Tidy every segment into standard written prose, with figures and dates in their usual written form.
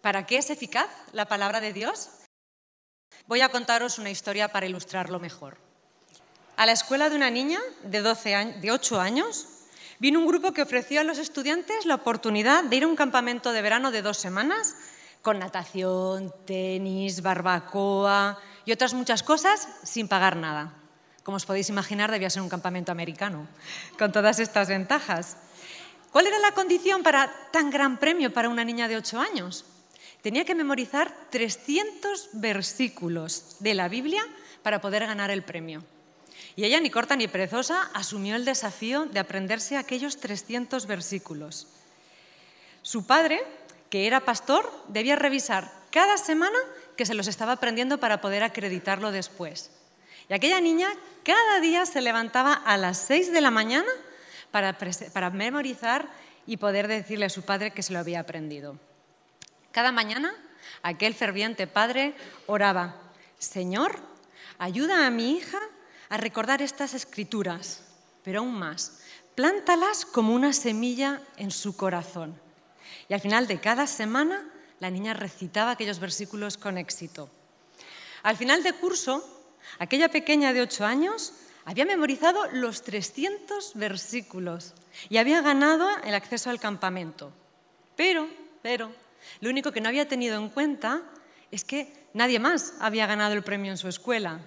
¿Para qué es eficaz la palabra de Dios? Voy a contaros una historia para ilustrarlo mejor. A la escuela de una niña de 8 años vino un grupo que ofreció a los estudiantes la oportunidad de ir a un campamento de verano de 2 semanas con natación, tenis, barbacoa y otras muchas cosas sin pagar nada. Como os podéis imaginar, debía ser un campamento americano, con todas estas ventajas. ¿Cuál era la condición para tan gran premio para una niña de 8 años? Tenía que memorizar 300 versículos de la Biblia para poder ganar el premio. Y ella, ni corta ni perezosa, asumió el desafío de aprenderse aquellos 300 versículos. Su padre, que era pastor, debía revisar cada semana que se los estaba aprendiendo para poder acreditarlo después. Y aquella niña cada día se levantaba a las 6 de la mañana para memorizar y poder decirle a su padre que se lo había aprendido. Cada mañana, aquel ferviente padre oraba: Señor, ayuda a mi hija a recordar estas escrituras, pero aún más, plántalas como una semilla en su corazón. Y al final de cada semana, la niña recitaba aquellos versículos con éxito. Al final de curso, aquella pequeña de 8 años había memorizado los 300 versículos y había ganado el acceso al campamento. Pero, lo único que no había tenido en cuenta es que nadie más había ganado el premio en su escuela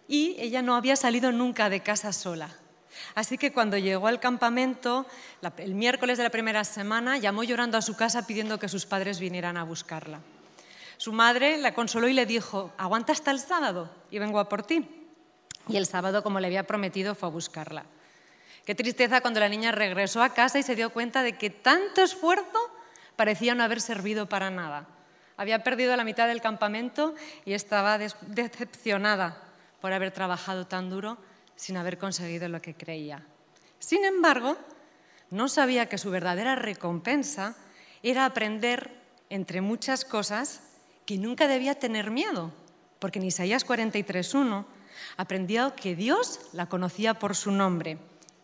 y ella no había salido nunca de casa sola. Así que cuando llegó al campamento, el miércoles de la primera semana, llamó llorando a su casa pidiendo que sus padres vinieran a buscarla. Su madre la consoló y le dijo: aguanta hasta el sábado y vengo a por ti. Y el sábado, como le había prometido, fue a buscarla. Qué tristeza cuando la niña regresó a casa y se dio cuenta de que tanto esfuerzo parecía no haber servido para nada. Había perdido la mitad del campamento y estaba decepcionada por haber trabajado tan duro sin haber conseguido lo que creía. Sin embargo, no sabía que su verdadera recompensa era aprender, entre muchas cosas, que nunca debía tener miedo, porque en Isaías 43:1 aprendió que Dios la conocía por su nombre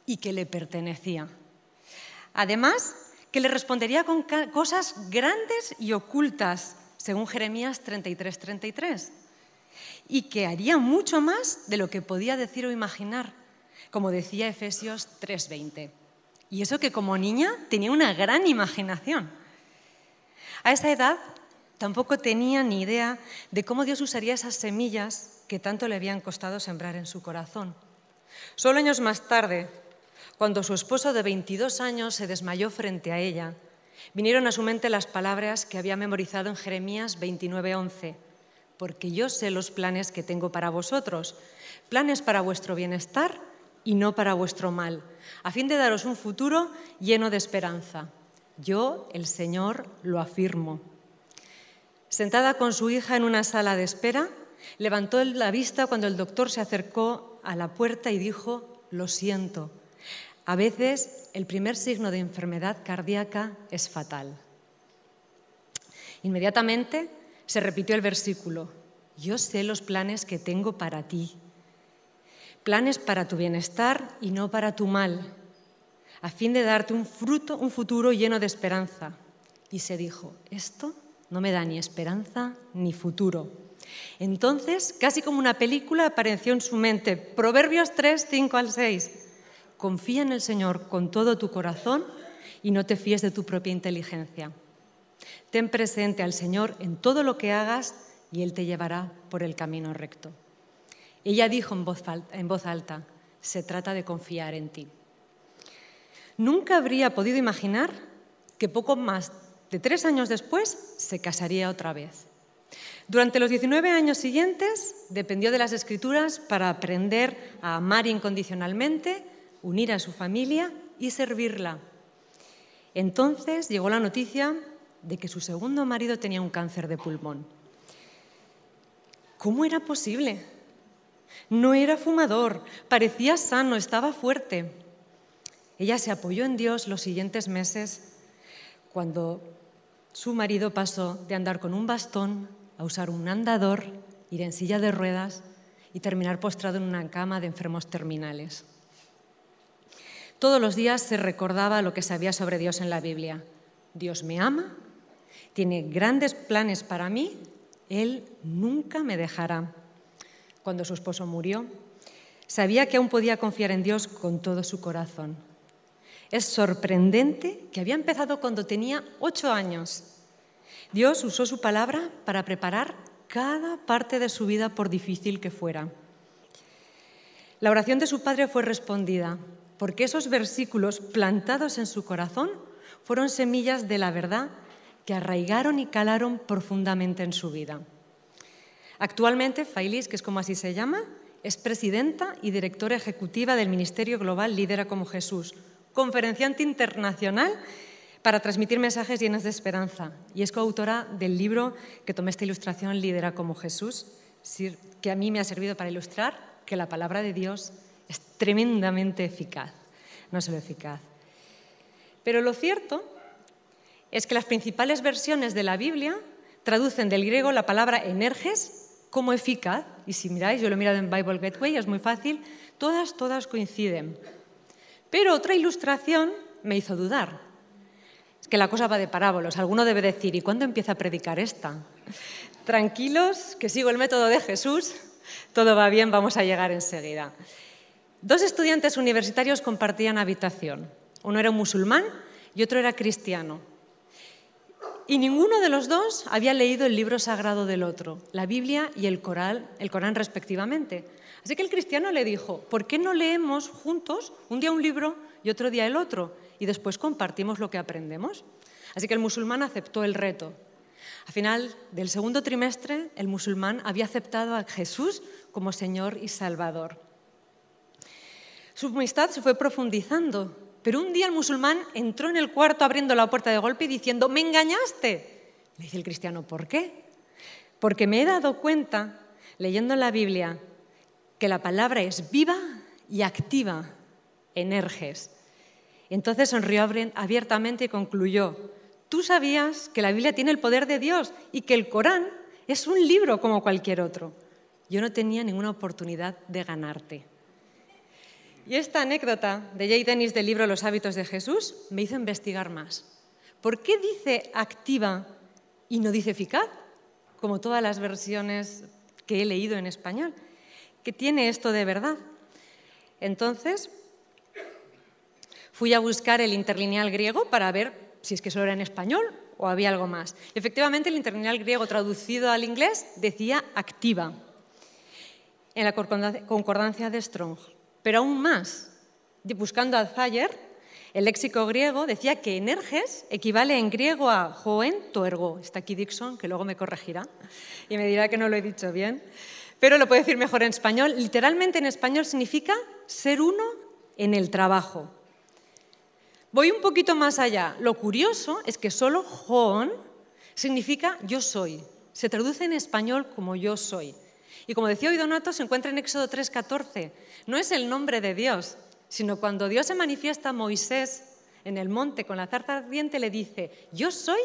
y que le pertenecía. Además, que le respondería con cosas grandes y ocultas, según Jeremías 33:33, y que haría mucho más de lo que podía decir o imaginar, como decía Efesios 3:20. Y eso que como niña tenía una gran imaginación. A esa edad tampoco tenía ni idea de cómo Dios usaría esas semillas que tanto le habían costado sembrar en su corazón. Solo años más tarde, cuando su esposo de 22 años se desmayó frente a ella, vinieron a su mente las palabras que había memorizado en Jeremías 29:11. Porque yo sé los planes que tengo para vosotros, planes para vuestro bienestar y no para vuestro mal, a fin de daros un futuro lleno de esperanza. Yo, el Señor, lo afirmo. Sentada con su hija en una sala de espera, levantó la vista cuando el doctor se acercó a la puerta y dijo: lo siento. A veces el primer signo de enfermedad cardíaca es fatal. Inmediatamente se repitió el versículo: yo sé los planes que tengo para ti, planes para tu bienestar y no para tu mal, a fin de darte un futuro lleno de esperanza. Y se dijo: esto no me da ni esperanza ni futuro. Entonces, casi como una película, apareció en su mente Proverbios 3:5-6. Confía en el Señor con todo tu corazón y no te fíes de tu propia inteligencia. Ten presente al Señor en todo lo que hagas y Él te llevará por el camino recto. Ella dijo en voz alta: se trata de confiar en ti. Nunca habría podido imaginar que poco más de 3 años después se casaría otra vez. Durante los 19 años siguientes dependió de las Escrituras para aprender a amar incondicionalmente, unir a su familia y servirla. Entonces llegó la noticia de que su segundo marido tenía un cáncer de pulmón. ¿Cómo era posible? No era fumador, parecía sano, estaba fuerte. Ella se apoyó en Dios los siguientes meses cuando su marido pasó de andar con un bastón a usar un andador, ir en silla de ruedas y terminar postrado en una cama de enfermos terminales. Todos los días se recordaba lo que sabía sobre Dios en la Biblia. Dios me ama Tiene grandes planes para mí, Él nunca me dejará. Cuando su esposo murió, sabía que aún podía confiar en Dios con todo su corazón. Es sorprendente que había empezado cuando tenía 8 años. Dios usó su palabra para preparar cada parte de su vida por difícil que fuera. La oración de su padre fue respondida, porque esos versículos plantados en su corazón fueron semillas de la verdad que arraigaron y calaron profundamente en su vida. Actualmente, Failis, que es como así se llama, es presidenta y directora ejecutiva del Ministerio Global Lidera como Jesús, conferenciante internacional para transmitir mensajes llenos de esperanza, y es coautora del libro que tomé esta ilustración, Lidera como Jesús, que a mí me ha servido para ilustrar que la palabra de Dios es tremendamente eficaz, no solo eficaz. Pero lo cierto es que las principales versiones de la Biblia traducen del griego la palabra energes como eficaz, y si miráis, yo lo he mirado en Bible Gateway, es muy fácil, todas coinciden. Pero otra ilustración me hizo dudar. Es que la cosa va de parábolas. Alguno debe decir, ¿y cuándo empieza a predicar esta? Tranquilos, que sigo el método de Jesús, todo va bien, vamos a llegar enseguida. 2 estudiantes universitarios compartían habitación. Uno era un musulmán y otro era cristiano. Y ninguno de los dos había leído el libro sagrado del otro, la Biblia y el Corán respectivamente. Así que el cristiano le dijo, ¿por qué no leemos juntos un día un libro y otro día el otro? Y después compartimos lo que aprendemos. Así que el musulmán aceptó el reto. Al final del segundo trimestre, el musulmán había aceptado a Jesús como Señor y Salvador. Su amistad se fue profundizando, pero un día el musulmán entró en el cuarto abriendo la puerta de golpe y diciendo, ¡me engañaste! Le dice el cristiano, ¿por qué? Porque me he dado cuenta, leyendo en la Biblia, que la palabra es viva y activa, energes. Entonces sonrió abiertamente y concluyó, tú sabías que la Biblia tiene el poder de Dios y que el Corán es un libro como cualquier otro. Yo no tenía ninguna oportunidad de ganarte. Y esta anécdota de Jay Dennis del libro Los hábitos de Jesús me hizo investigar más. ¿Por qué dice activa y no dice eficaz? Como todas las versiones que he leído en español. ¿Qué tiene esto de verdad? Entonces, fui a buscar el interlineal griego para ver si es que solo era en español o había algo más. Y efectivamente, el interlineal griego traducido al inglés decía activa, en la concordancia de Strong. Pero aún más, buscando a Thayer, el léxico griego decía que energes equivale en griego a joen to ergo. Está aquí Dixon, que luego me corregirá y me dirá que no lo he dicho bien, pero lo puedo decir mejor en español. Literalmente en español significa ser uno en el trabajo. Voy un poquito más allá. Lo curioso es que solo joon significa yo soy. Se traduce en español como yo soy. Y como decía hoy Donato, se encuentra en Éxodo 3:14. No es el nombre de Dios, sino cuando Dios se manifiesta a Moisés en el monte con la zarza ardiente, le dice, yo soy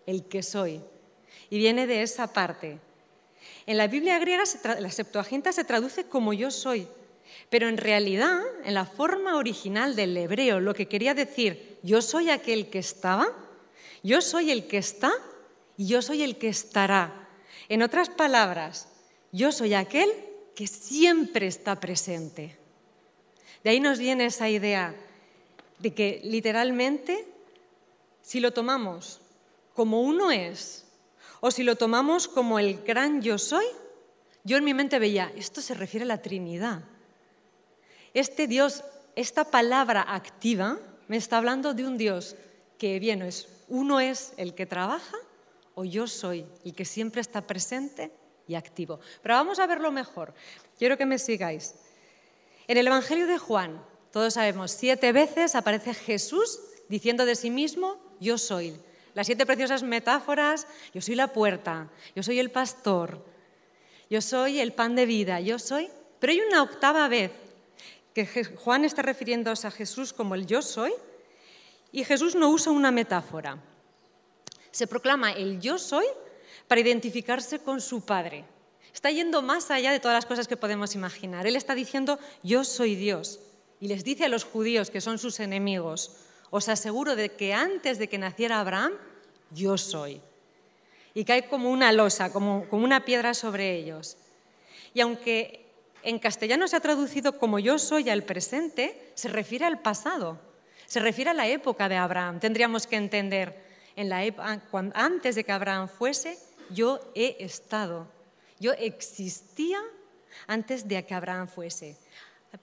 el que soy. Y viene de esa parte. En la Biblia griega, la Septuaginta se traduce como yo soy, pero en realidad, en la forma original del hebreo, lo que quería decir, yo soy aquel que estaba, yo soy el que está y yo soy el que estará. En otras palabras, yo soy aquel que siempre está presente. De ahí nos viene esa idea de que literalmente, si lo tomamos como uno es, o si lo tomamos como el gran yo soy, yo en mi mente veía, esto se refiere a la Trinidad. Este Dios, esta palabra activa, me está hablando de un Dios que bien es, uno es el que trabaja o yo soy el que siempre está presente y activo. Pero vamos a verlo mejor. Quiero que me sigáis. En el Evangelio de Juan, todos sabemos, 7 veces aparece Jesús diciendo de sí mismo, yo soy. Las 7 preciosas metáforas, yo soy la puerta, yo soy el pastor, yo soy el pan de vida, yo soy... Pero hay una 8ª vez que Juan está refiriéndose a Jesús como el yo soy y Jesús no usa una metáfora. Se proclama el yo soy para identificarse con su Padre. Está yendo más allá de todas las cosas que podemos imaginar. Él está diciendo, yo soy Dios. Y les dice a los judíos, que son sus enemigos, os aseguro de que antes de que naciera Abraham, yo soy. y cae como una losa, como una piedra sobre ellos. Y aunque en castellano se ha traducido como yo soy al presente, se refiere al pasado, se refiere a la época de Abraham. Tendríamos que entender, antes de que Abraham fuese, yo he estado, yo existía antes de que Abraham fuese.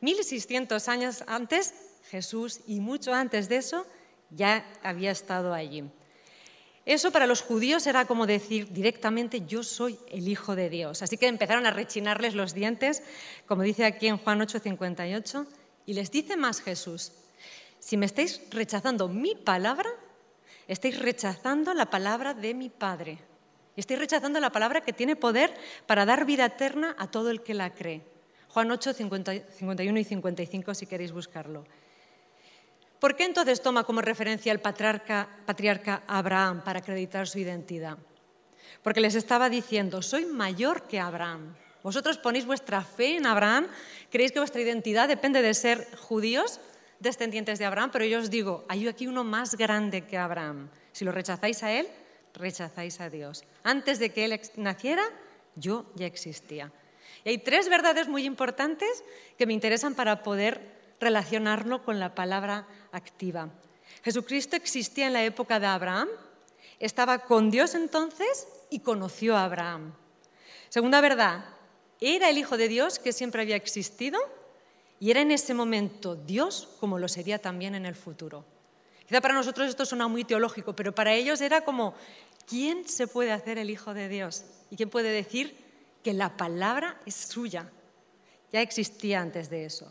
1600 años antes, Jesús, y mucho antes de eso, ya había estado allí. Eso para los judíos era como decir directamente, yo soy el Hijo de Dios. Así que empezaron a rechinarles los dientes, como dice aquí en Juan 8:58, y les dice más Jesús, si me estáis rechazando mi palabra, estáis rechazando la palabra de mi Padre. Y estáis rechazando la palabra que tiene poder para dar vida eterna a todo el que la cree. Juan 8, 51 y 55, si queréis buscarlo. ¿Por qué entonces toma como referencia el patriarca Abraham para acreditar su identidad? Porque les estaba diciendo, soy mayor que Abraham. Vosotros ponéis vuestra fe en Abraham, creéis que vuestra identidad depende de ser judíos, descendientes de Abraham, pero yo os digo, hay aquí uno más grande que Abraham. Si lo rechazáis a él, rechazáis a Dios. Antes de que él naciera, yo ya existía. Y hay 3 verdades muy importantes que me interesan para poder relacionarlo con la palabra activa. Jesucristo existía en la época de Abraham, estaba con Dios entonces y conoció a Abraham. Segunda verdad, era el Hijo de Dios que siempre había existido y era en ese momento Dios como lo sería también en el futuro. Quizá para nosotros esto suena muy teológico, pero para ellos era como, ¿quién se puede hacer el Hijo de Dios? ¿Y quién puede decir que la palabra es suya? Ya existía antes de eso.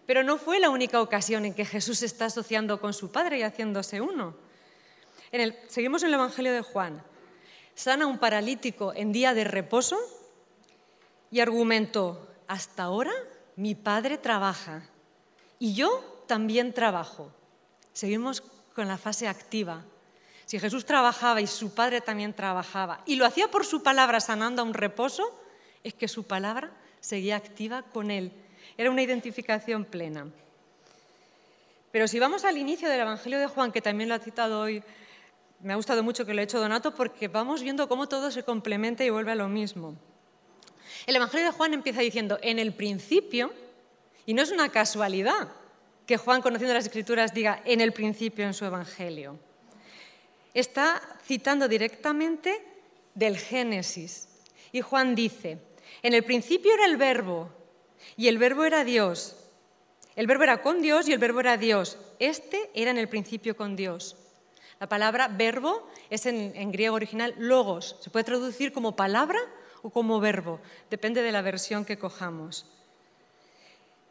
Pero no fue la única ocasión en que Jesús se está asociando con su Padre y haciéndose uno. Seguimos en el Evangelio de Juan. Sana a un paralítico en día de reposo y argumentó, hasta ahora mi Padre trabaja y yo también trabajo. Seguimos con la fase activa. Si Jesús trabajaba y su Padre también trabajaba y lo hacía por su palabra sanando a un reposo, es que su palabra seguía activa con él. Era una identificación plena. Pero si vamos al inicio del Evangelio de Juan, que también lo ha citado hoy, me ha gustado mucho que lo ha hecho Donato, porque vamos viendo cómo todo se complementa y vuelve a lo mismo. El Evangelio de Juan empieza diciendo, en el principio, y no es una casualidad que Juan, conociendo las Escrituras, diga en el principio en su Evangelio. Está citando directamente del Génesis. Y Juan dice, en el principio era el Verbo, y el Verbo era Dios. El Verbo era con Dios y el Verbo era Dios. Este era en el principio con Dios. La palabra verbo es en griego original logos. Se puede traducir como palabra o como verbo. Depende de la versión que cojamos.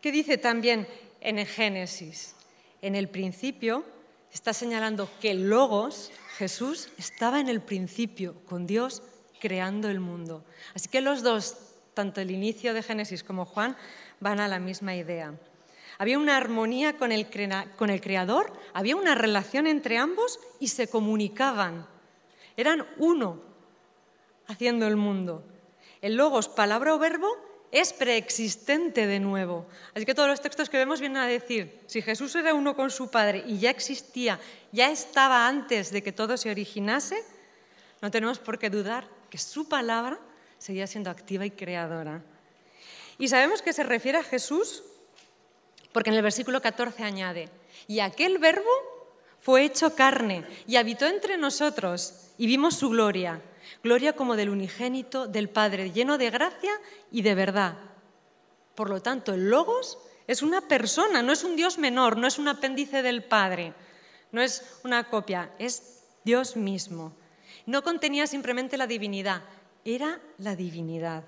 ¿Qué dice también en el Génesis? En el principio está señalando que el logos, Jesús, estaba en el principio con Dios creando el mundo. Así que los dos, tanto el inicio de Génesis como Juan, van a la misma idea. Había una armonía con el Creador, había una relación entre ambos y se comunicaban. Eran uno haciendo el mundo. El logos, palabra o verbo, es preexistente de nuevo. Así que todos los textos que vemos vienen a decir, si Jesús era uno con su Padre y ya existía, ya estaba antes de que todo se originase, no tenemos por qué dudar que su palabra seguía siendo activa y creadora. Y sabemos que se refiere a Jesús porque en el versículo 14 añade, y aquel verbo fue hecho carne y habitó entre nosotros y vimos su gloria, gloria como del unigénito del Padre, lleno de gracia y de verdad. Por lo tanto, el Logos es una persona, no es un Dios menor, no es un apéndice del Padre, no es una copia, es Dios mismo. No contenía simplemente la divinidad, era la divinidad.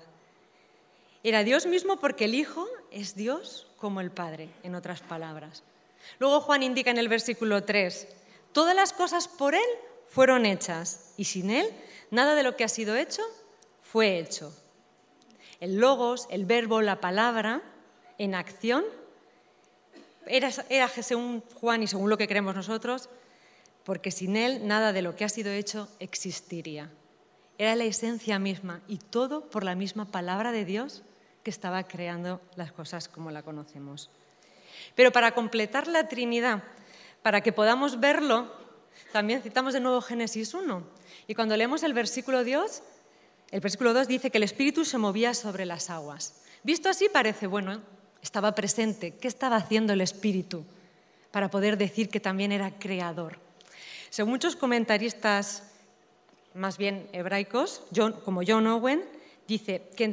Era Dios mismo porque el Hijo es Dios como el Padre, en otras palabras. Luego Juan indica en el versículo 3, todas las cosas por Él fueron hechas y sin Él nada de lo que ha sido hecho fue hecho. El logos, el verbo, la palabra, en acción, era según Juan y según lo que creemos nosotros, porque sin Él nada de lo que ha sido hecho existiría. Era la esencia misma y todo por la misma palabra de Dios que estaba creando las cosas como la conocemos. Pero para completar la Trinidad, para que podamos verlo, también citamos de nuevo Génesis 1. Y cuando leemos el versículo 2 dice que el Espíritu se movía sobre las aguas. Visto así parece, bueno, estaba presente. ¿Qué estaba haciendo el Espíritu para poder decir que también era creador? Según muchos comentaristas, más bien hebraicos, como John Owen, dice que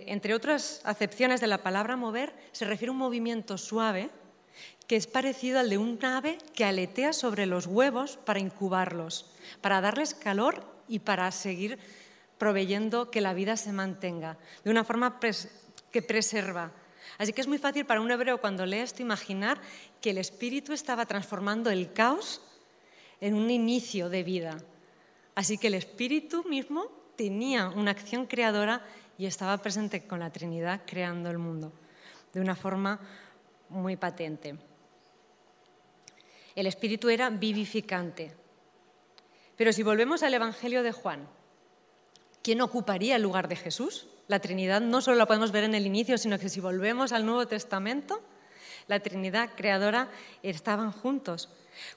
entre otras acepciones de la palabra mover, se refiere a un movimiento suave que es parecido al de un ave que aletea sobre los huevos para incubarlos, para darles calor y para seguir proveyendo que la vida se mantenga, de una forma que preserva. Así que es muy fácil para un hebreo cuando lee esto imaginar que el Espíritu estaba transformando el caos en un inicio de vida. Así que el Espíritu mismo tenía una acción creadora y estaba presente con la Trinidad creando el mundo de una forma muy patente. El Espíritu era vivificante. Pero si volvemos al Evangelio de Juan, ¿quién ocuparía el lugar de Jesús? La Trinidad no solo la podemos ver en el inicio, sino que si volvemos al Nuevo Testamento, la Trinidad creadora estaban juntos.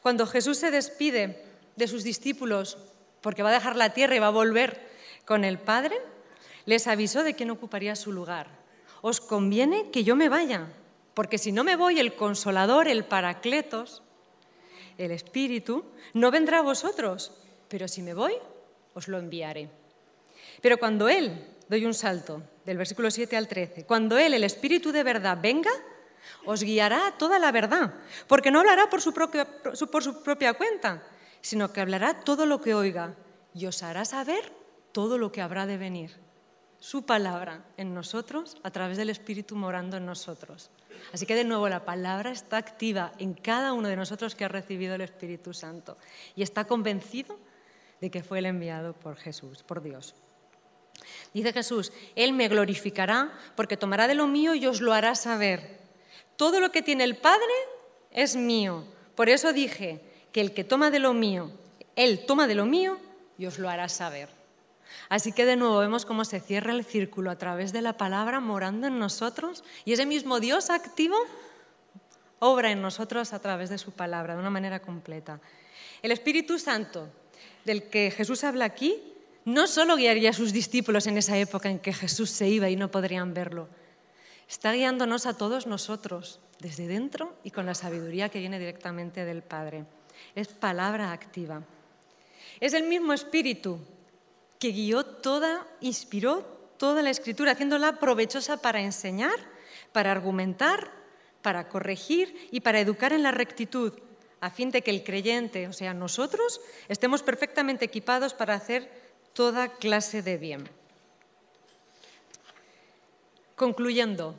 Cuando Jesús se despide de sus discípulos porque va a dejar la tierra y va a volver con el Padre, les avisó de quién ocuparía su lugar. Os conviene que yo me vaya, porque si no me voy, el Consolador, el Paracletos, el Espíritu, no vendrá a vosotros, pero si me voy, os lo enviaré. Pero cuando Él, doy un salto del versículo 7 al 13, cuando Él, el Espíritu de verdad, venga, os guiará a toda la verdad, porque no hablará por su propia cuenta, sino que hablará todo lo que oiga y os hará saber todo lo que habrá de venir. Su palabra en nosotros, a través del Espíritu morando en nosotros. Así que de nuevo la palabra está activa en cada uno de nosotros que ha recibido el Espíritu Santo y está convencido de que fue el enviado por Jesús, por Dios. Dice Jesús, Él me glorificará porque tomará de lo mío y os lo hará saber. Todo lo que tiene el Padre es mío. Por eso dije que el que toma de lo mío, Él toma de lo mío y os lo hará saber. Así que de nuevo vemos cómo se cierra el círculo a través de la palabra morando en nosotros y ese mismo Dios activo obra en nosotros a través de su palabra de una manera completa. El Espíritu Santo del que Jesús habla aquí no solo guiaría a sus discípulos en esa época en que Jesús se iba y no podrían verlo, está guiándonos a todos nosotros desde dentro y con la sabiduría que viene directamente del Padre. Es palabra activa. Es el mismo Espíritu que inspiró toda la Escritura, haciéndola provechosa para enseñar, para argumentar, para corregir y para educar en la rectitud, a fin de que el creyente, o sea, nosotros, estemos perfectamente equipados para hacer toda clase de bien. Concluyendo,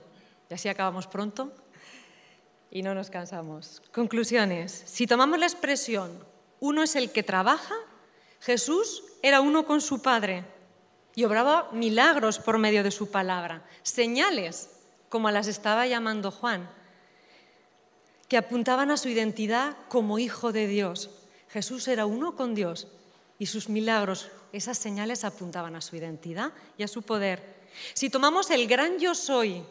y así acabamos pronto y no nos cansamos. Conclusiones. Si tomamos la expresión, uno es el que trabaja, Jesús era uno con su Padre y obraba milagros por medio de su palabra, señales, como las estaba llamando Juan, que apuntaban a su identidad como hijo de Dios. Jesús era uno con Dios y sus milagros, esas señales apuntaban a su identidad y a su poder. Si tomamos el gran yo soy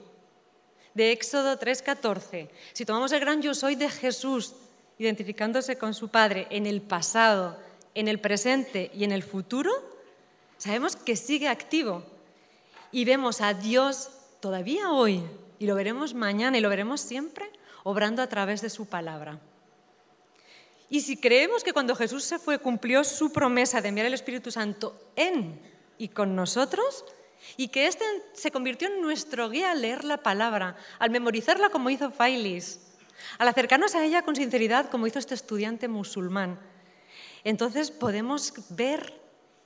de Éxodo 3:14, si tomamos el gran yo soy de Jesús, identificándose con su Padre en el pasado, en el presente y en el futuro, sabemos que sigue activo y vemos a Dios todavía hoy, y lo veremos mañana y lo veremos siempre, obrando a través de su palabra. Y si creemos que cuando Jesús se fue cumplió su promesa de enviar el Espíritu Santo en y con nosotros, y que este se convirtió en nuestro guía al leer la palabra, al memorizarla como hizo Failis, al acercarnos a ella con sinceridad como hizo este estudiante musulmán, entonces podemos ver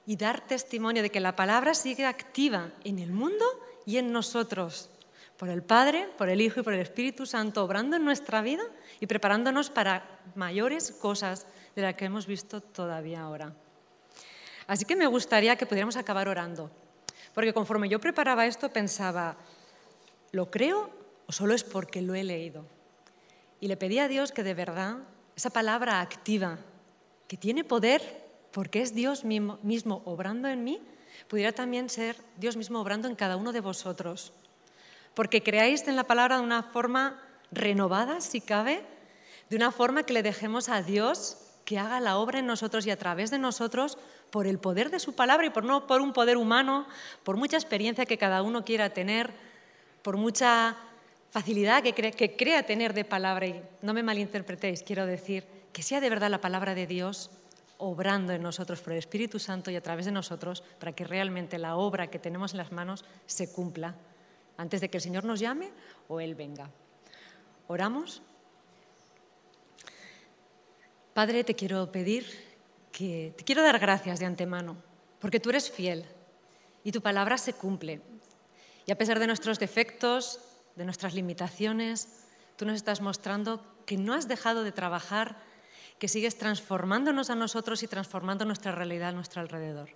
y dar testimonio de que la palabra sigue activa en el mundo y en nosotros, por el Padre, por el Hijo y por el Espíritu Santo, obrando en nuestra vida y preparándonos para mayores cosas de las que hemos visto todavía ahora. Así que me gustaría que pudiéramos acabar orando, porque conforme yo preparaba esto pensaba, ¿lo creo o solo es porque lo he leído? Y le pedí a Dios que de verdad esa palabra activa, que tiene poder porque es Dios mismo obrando en mí, pudiera también ser Dios mismo obrando en cada uno de vosotros. Porque creáis en la palabra de una forma renovada, si cabe, de una forma que le dejemos a Dios que haga la obra en nosotros y a través de nosotros por el poder de su palabra y no por un poder humano, por mucha experiencia que cada uno quiera tener, por mucha facilidad que crea tener de palabra. Y no me malinterpretéis, quiero decir que sea de verdad la palabra de Dios obrando en nosotros por el Espíritu Santo y a través de nosotros para que realmente la obra que tenemos en las manos se cumpla antes de que el Señor nos llame o Él venga. ¿Oramos? Padre, te quiero dar gracias de antemano, porque tú eres fiel y tu palabra se cumple. Y a pesar de nuestros defectos, de nuestras limitaciones, tú nos estás mostrando que no has dejado de trabajar, que sigues transformándonos a nosotros y transformando nuestra realidad a nuestro alrededor.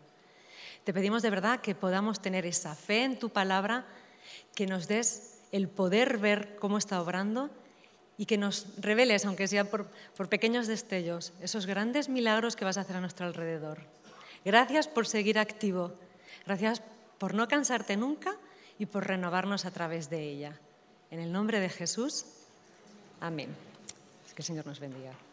Te pedimos de verdad que podamos tener esa fe en tu palabra, que nos des el poder ver cómo está obrando y que nos reveles, aunque sea por pequeños destellos, esos grandes milagros que vas a hacer a nuestro alrededor. Gracias por seguir activo, gracias por no cansarte nunca y por renovarnos a través de ella. En el nombre de Jesús, amén. Que el Señor nos bendiga.